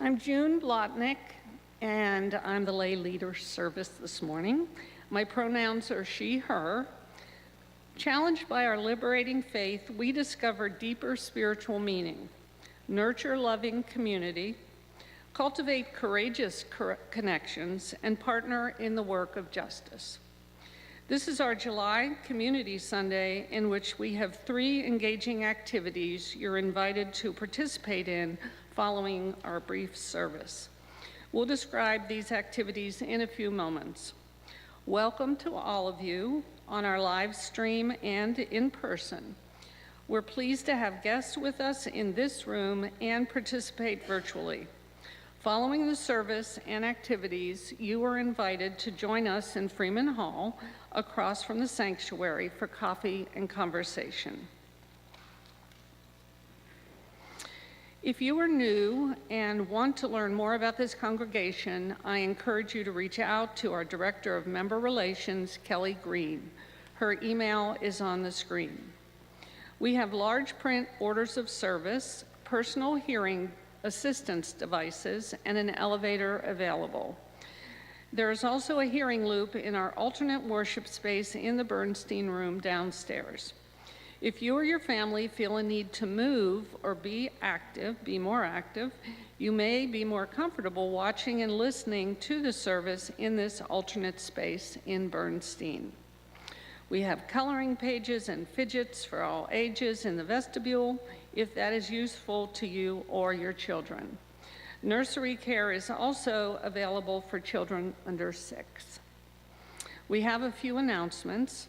I'm June Blotnick, and I'm the lay leader service this morning. My pronouns are she, her. Challenged by our liberating faith, we discover deeper spiritual meaning, nurture loving community, cultivate courageous connections, and partner in the work of justice. This is our July Community Sunday, in which we have 3 engaging activities you're invited to participate in following our brief service. We'll describe these activities in a few moments. Welcome to all of you on our live stream and in person. We're pleased to have guests with us in this room and participate virtually. Following the service and activities, you are invited to join us in Freeman Hall across from the sanctuary for coffee and conversation. If you are new and want to learn more about this congregation, I encourage you to reach out to our Director of Member Relations, Kelly Green. Her email is on the screen. We have large print orders of service, personal hearing assistance devices, and an elevator available. There is also a hearing loop in our alternate worship space in the Bernstein room downstairs. If you or your family feel a need to move or be more active, you may be more comfortable watching and listening to the service in this alternate space in Bernstein. We have coloring pages and fidgets for all ages in the vestibule, if that is useful to you or your children. Nursery care is also available for children under 6. We have a few announcements.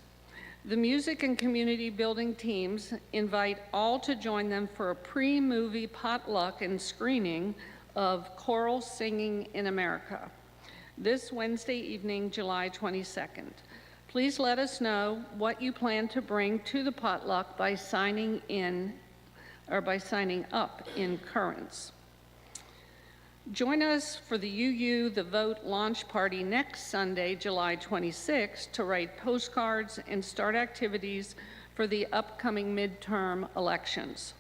The music and community building teams invite all to join them for a pre-movie potluck and screening of Choral Singing in America this Wednesday evening, July 22nd. Please let us know what you plan to bring to the potluck by signing up in Currents. Join us for the The Vote launch party next Sunday, July 26th, to write postcards and start activities for the upcoming midterm elections.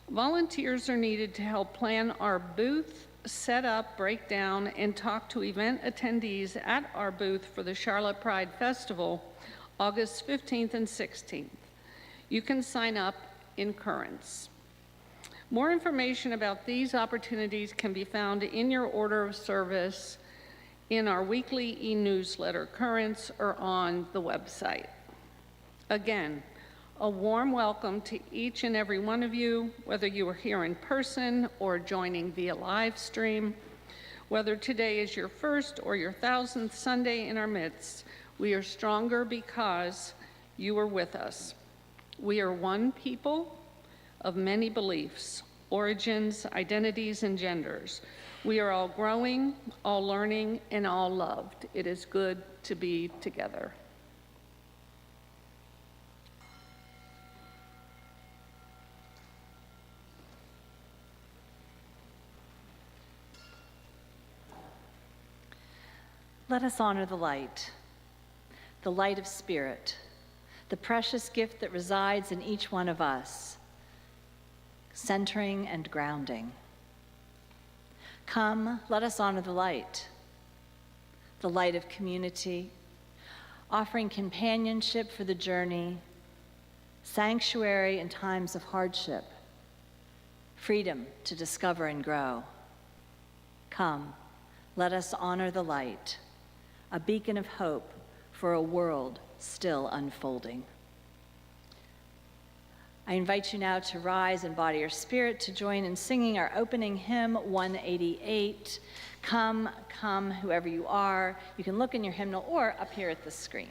Volunteers are needed to help plan our booth, set up, break down, and talk to event attendees at our booth for the Charlotte Pride Festival, August 15th and 16th. You can sign up in Currents. More information about these opportunities can be found in your order of service, in our weekly e-newsletter, Currents, or on the website. Again, a warm welcome to each and every one of you, whether you are here in person or joining via live stream. Whether today is your first or your 1000th Sunday in our midst, we are stronger because you are with us. We are one people of many beliefs, origins, identities, and genders. We are all growing, all learning, and all loved. It is good to be together. Let us honor the light of spirit, the precious gift that resides in each one of us, centering and grounding. Come, let us honor the light of community, offering companionship for the journey, sanctuary in times of hardship, freedom to discover and grow. Come, let us honor the light, a beacon of hope for a world still unfolding. I invite you now to rise in body or spirit to join in singing our opening hymn, 188. Come, come, whoever you are. You can look in your hymnal or up here at the screen.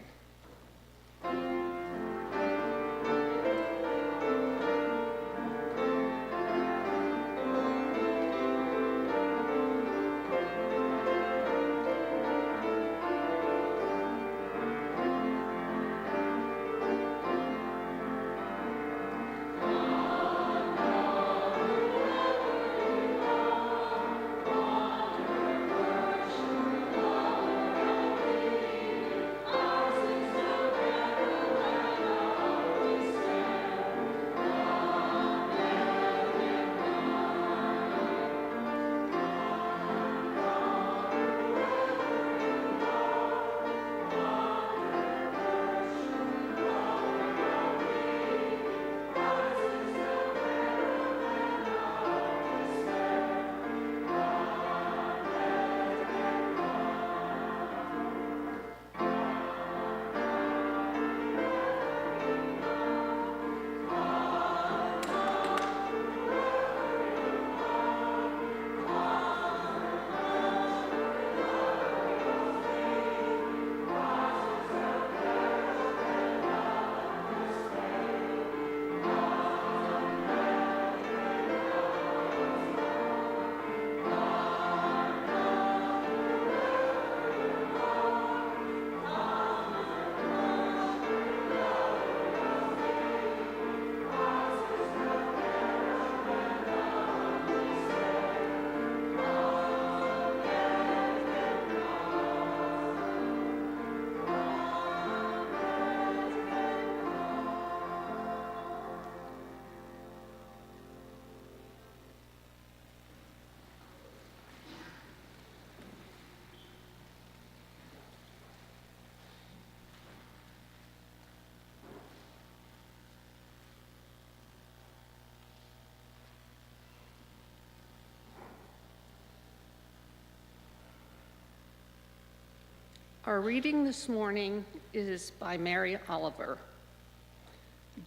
Our reading this morning is by Mary Oliver.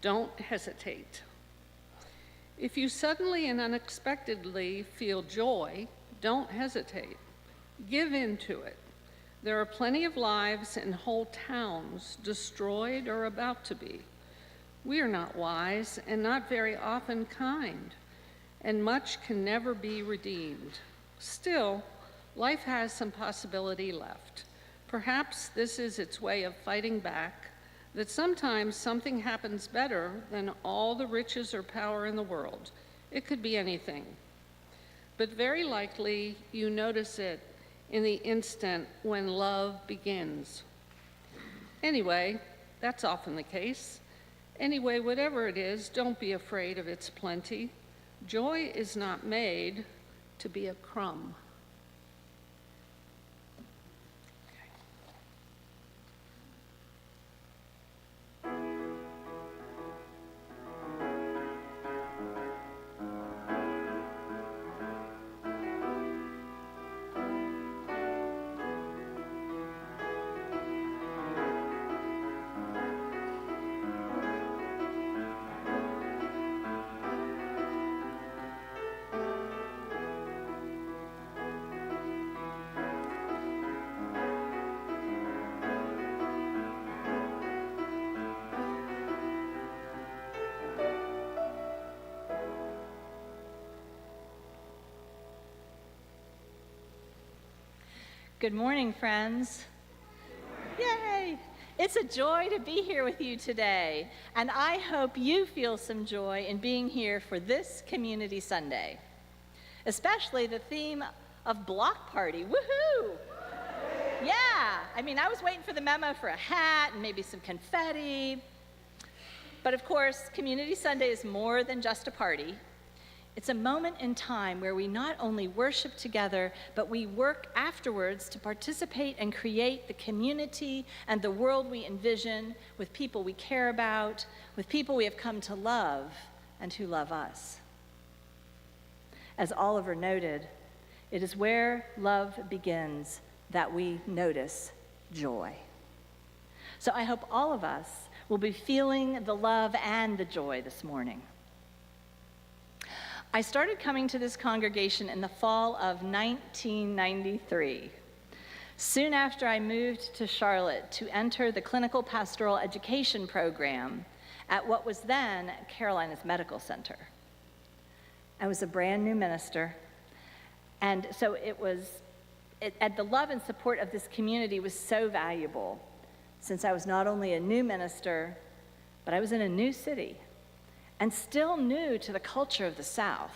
Don't hesitate. If you suddenly and unexpectedly feel joy, don't hesitate. Give in to it. There are plenty of lives and whole towns destroyed or about to be. We are not wise and not very often kind, and much can never be redeemed. Still, life has some possibility left. Perhaps this is its way of fighting back, that sometimes something happens better than all the riches or power in the world. It could be anything. But very likely you notice it in the instant when love begins. Anyway, that's often the case. Anyway, whatever it is, don't be afraid of its plenty. Joy is not made to be a crumb. Good morning, friends. Yay! It's a joy to be here with you today, and I hope you feel some joy in being here for this Community Sunday, especially the theme of block party. Woohoo! Yeah, I was waiting for the memo for a hat and maybe some confetti. But of course, Community Sunday is more than just a party. It's a moment in time where we not only worship together, but we work afterwards to participate and create the community and the world we envision with people we care about, with people we have come to love and who love us. As Oliver noted, it is where love begins that we notice joy. So I hope all of us will be feeling the love and the joy this morning. I started coming to this congregation in the fall of 1993, soon after I moved to Charlotte to enter the clinical pastoral education program at what was then Carolina's Medical Center. I was a brand new minister, and so the love and support of this community was so valuable, since I was not only a new minister, but I was in a new city, and still new to the culture of the South.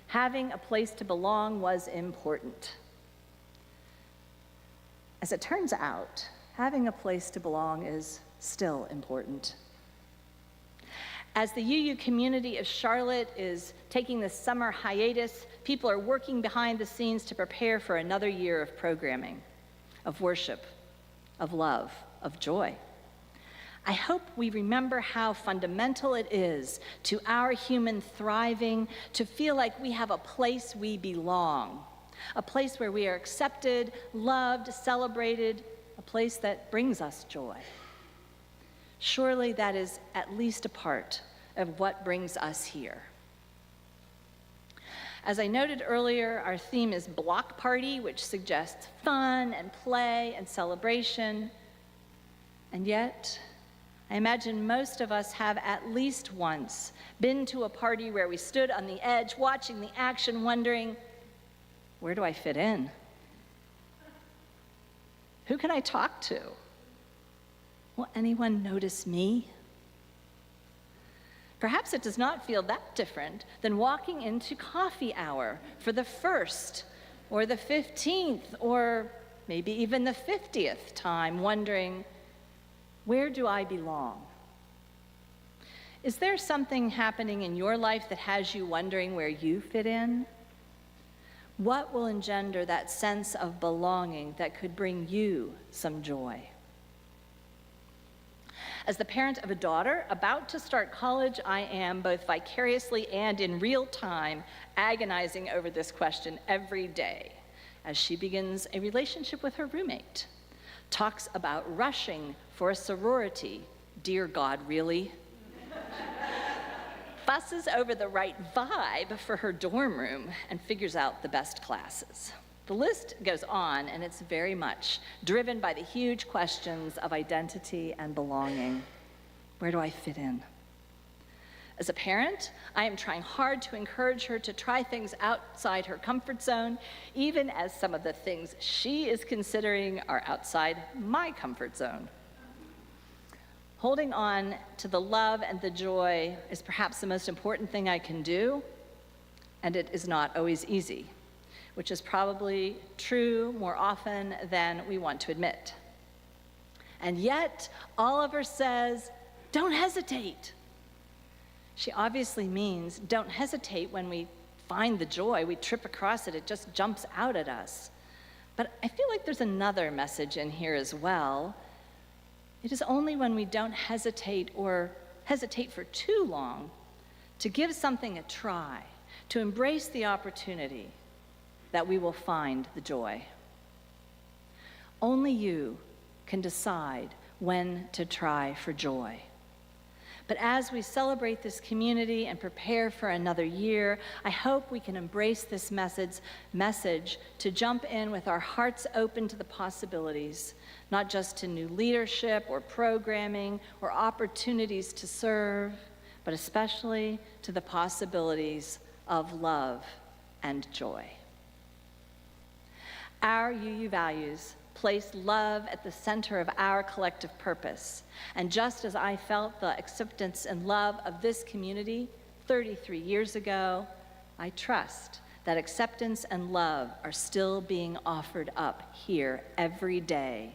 Having a place to belong was important. As it turns out, having a place to belong is still important. As the UU community of Charlotte is taking this summer hiatus, people are working behind the scenes to prepare for another year of programming, of worship, of love, of joy. I hope we remember how fundamental it is to our human thriving to feel like we have a place we belong, a place where we are accepted, loved, celebrated, a place that brings us joy. Surely that is at least a part of what brings us here. As I noted earlier, our theme is block party, which suggests fun and play and celebration. And yet, I imagine most of us have at least once been to a party where we stood on the edge, watching the action, wondering, where do I fit in? Who can I talk to? Will anyone notice me? Perhaps it does not feel that different than walking into coffee hour for the first or the 15th or maybe even the 50th time, wondering, where do I belong? Is there something happening in your life that has you wondering where you fit in? What will engender that sense of belonging that could bring you some joy? As the parent of a daughter about to start college, I am both vicariously and in real time agonizing over this question every day as she begins a relationship with her roommate. talks about rushing for a sorority. Dear God, really? Fusses over the right vibe for her dorm room and figures out the best classes. The list goes on, and it's very much driven by the huge questions of identity and belonging. Where do I fit in? As a parent, I am trying hard to encourage her to try things outside her comfort zone, even as some of the things she is considering are outside my comfort zone. Holding on to the love and the joy is perhaps the most important thing I can do, and it is not always easy, which is probably true more often than we want to admit. And yet, Oliver says, don't hesitate. She obviously means don't hesitate when we find the joy, we trip across it, it just jumps out at us. But I feel like there's another message in here as well. It is only when we don't hesitate or hesitate for too long to give something a try, to embrace the opportunity, that we will find the joy. Only you can decide when to try for joy. But as we celebrate this community and prepare for another year, I hope we can embrace this message to jump in with our hearts open to the possibilities, not just to new leadership or programming or opportunities to serve, but especially to the possibilities of love and joy. Our UU values place love at the center of our collective purpose. And just as I felt the acceptance and love of this community 33 years ago, I trust that acceptance and love are still being offered up here every day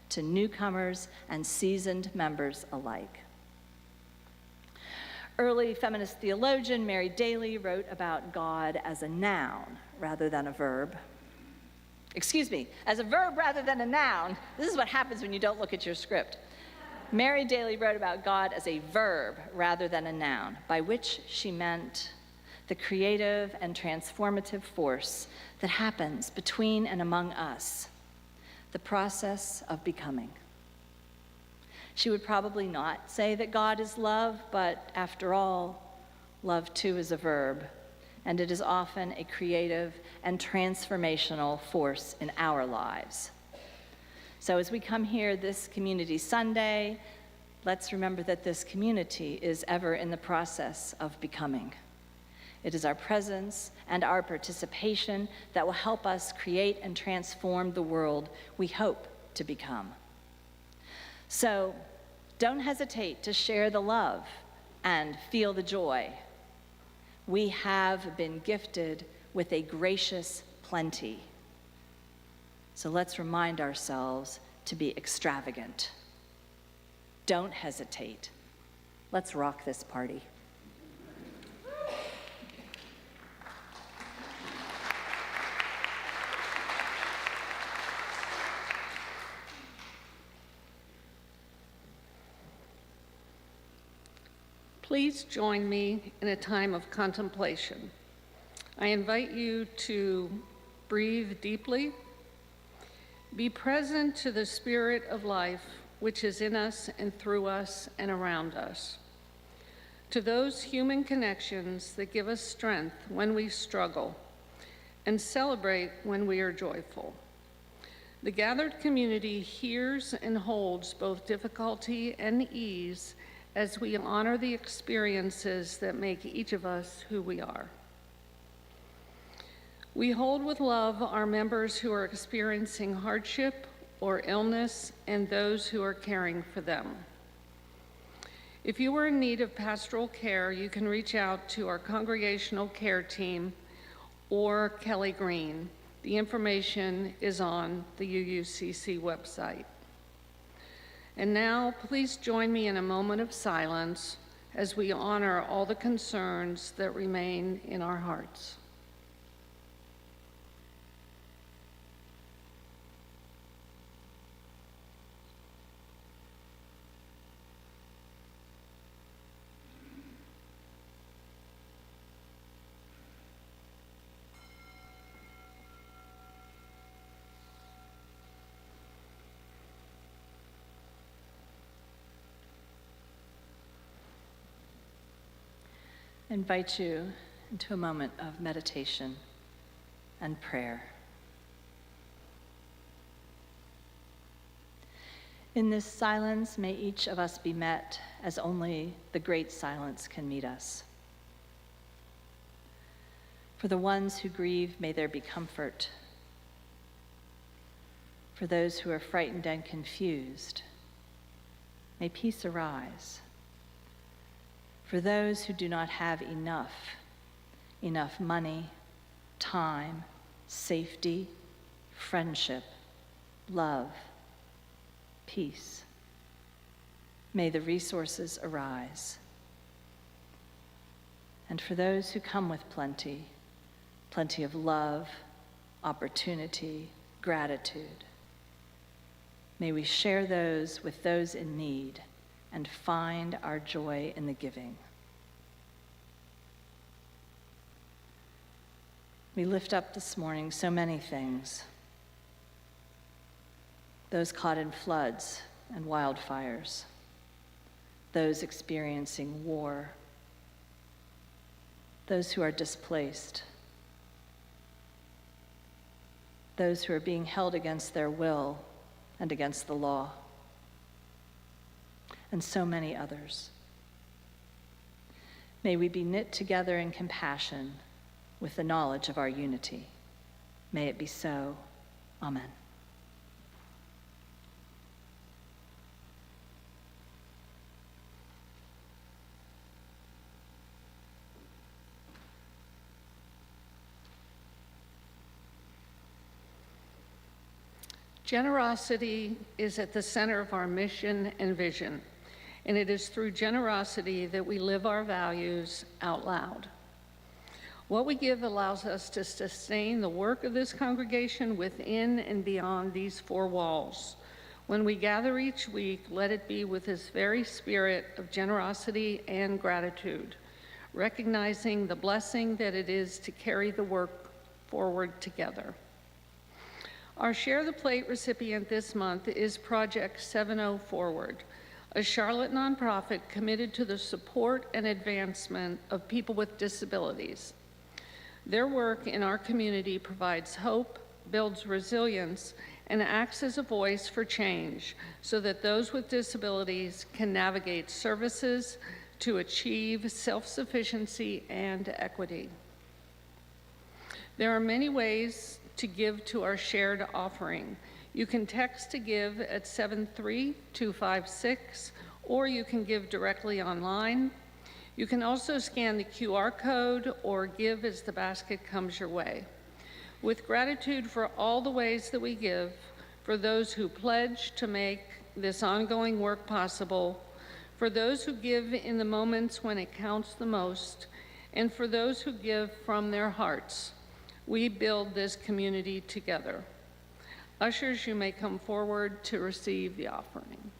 to newcomers and seasoned members alike. Early feminist theologian Mary Daly wrote about God as a noun rather than a verb. As a verb rather than a noun. This is what happens when you don't look at your script. Mary Daly wrote about God as a verb rather than a noun, by which she meant the creative and transformative force that happens between and among us, the process of becoming. She would probably not say that God is love, but after all, love too is a verb, and it is often a creative and transformational force in our lives. So as we come here this Community Sunday, let's remember that this community is ever in the process of becoming. It is our presence and our participation that will help us create and transform the world we hope to become. So don't hesitate to share the love and feel the joy. We have been gifted with a gracious plenty. So let's remind ourselves to be extravagant. Don't hesitate. Let's rock this party. Please join me in a time of contemplation. I invite you to breathe deeply, be present to the spirit of life which is in us and through us and around us, to those human connections that give us strength when we struggle and celebrate when we are joyful. The gathered community hears and holds both difficulty and ease as we honor the experiences that make each of us who we are. We hold with love our members who are experiencing hardship or illness and those who are caring for them. If you are in need of pastoral care, you can reach out to our congregational care team or Kelly Green. The information is on the UUCC website. And now, please join me in a moment of silence as we honor all the concerns that remain in our hearts. I invite you into a moment of meditation and prayer. In this silence, may each of us be met as only the great silence can meet us. For the ones who grieve, may there be comfort. For those who are frightened and confused, may peace arise. For those who do not have enough money, time, safety, friendship, love, peace, may the resources arise. And for those who come with plenty of love, opportunity, gratitude, may we share those with those in need and find our joy in the giving. We lift up this morning so many things. Those caught in floods and wildfires, those experiencing war, those who are displaced, those who are being held against their will and against the law, and so many others. May we be knit together in compassion with the knowledge of our unity. May it be so. Amen. Generosity is at the center of our mission and vision, and it is through generosity that we live our values out loud. What we give allows us to sustain the work of this congregation within and beyond these four walls. When we gather each week, let it be with this very spirit of generosity and gratitude, recognizing the blessing that it is to carry the work forward together. Our Share the Plate recipient this month is Project 70 Forward, a Charlotte nonprofit committed to the support and advancement of people with disabilities. Their work in our community provides hope, builds resilience, and acts as a voice for change so that those with disabilities can navigate services to achieve self-sufficiency and equity. There are many ways to give to our shared offering. You can text to give at 73256, or you can give directly online. You can also scan the QR code or give as the basket comes your way. With gratitude for all the ways that we give, for those who pledge to make this ongoing work possible, for those who give in the moments when it counts the most, and for those who give from their hearts, we build this community together. Ushers, you may come forward to receive the offering.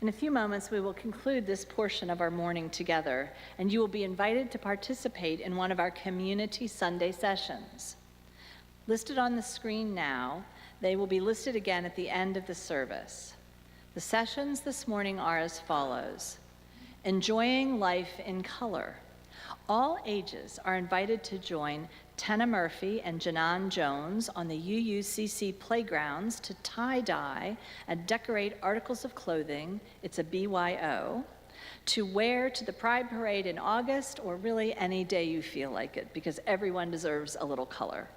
In a few moments, we will conclude this portion of our morning together, and you will be invited to participate in one of our Community Sunday sessions. Listed on the screen now, they will be listed again at the end of the service. The sessions this morning are as follows: Enjoying Life in Color. All ages are invited to join Tenna Murphy and Janan Jones on the UUCC playgrounds to tie-dye and decorate articles of clothing, it's a BYO, to wear to the Pride Parade in August, or really any day you feel like it, because everyone deserves a little color.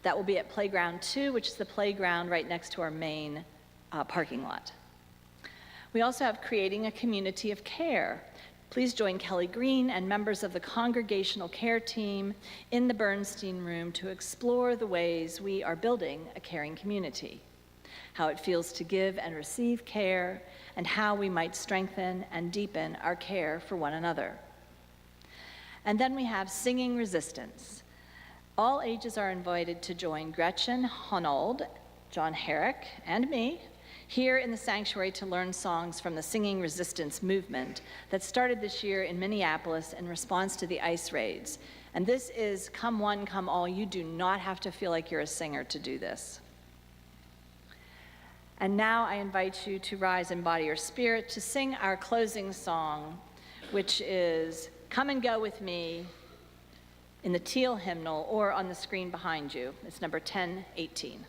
That will be at Playground 2, which is the playground right next to our main parking lot. We also have Creating a Community of Care. Please join Kelly Green and members of the Congregational Care Team in the Bernstein Room to explore the ways we are building a caring community, how it feels to give and receive care, and how we might strengthen and deepen our care for one another. And then we have Singing Resistance. All ages are invited to join Gretchen Honold, John Herrick, and me here in the sanctuary to learn songs from the Singing Resistance movement that started this year in Minneapolis in response to the ICE raids. And this is come one, come all. You do not have to feel like you're a singer to do this. And now I invite you to rise in body or spirit to sing our closing song, which is Come and Go With Me in the teal hymnal or on the screen behind you. It's number 1018.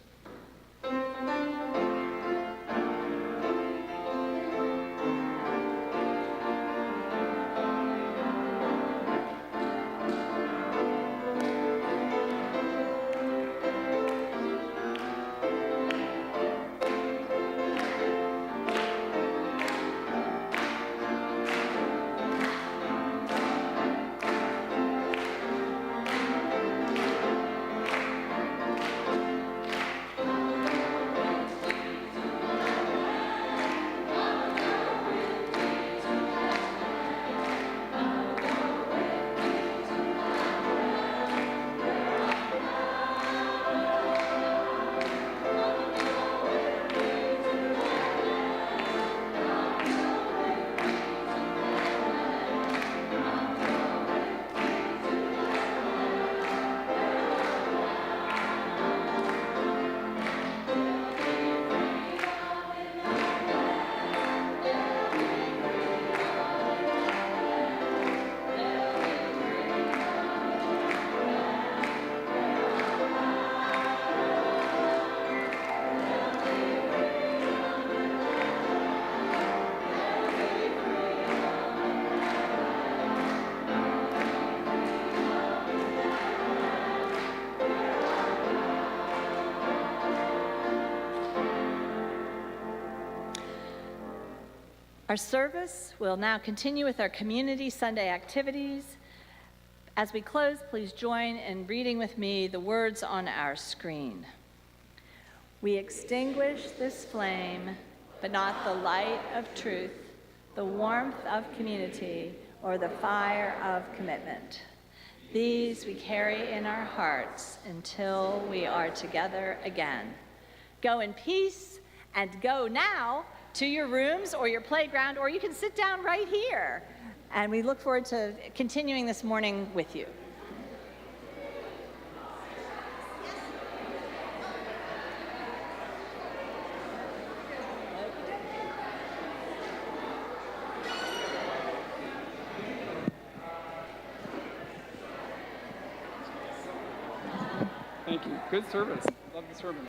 Our service will now continue with our Community Sunday activities. As we close, please join in reading with me the words on our screen. We extinguish this flame, but not the light of truth, the warmth of community, or the fire of commitment. These we carry in our hearts until we are together again. Go in peace, and go now to your rooms or your playground, or you can sit down right here. And we look forward to continuing this morning with you. Thank you. Good service. Love the sermon.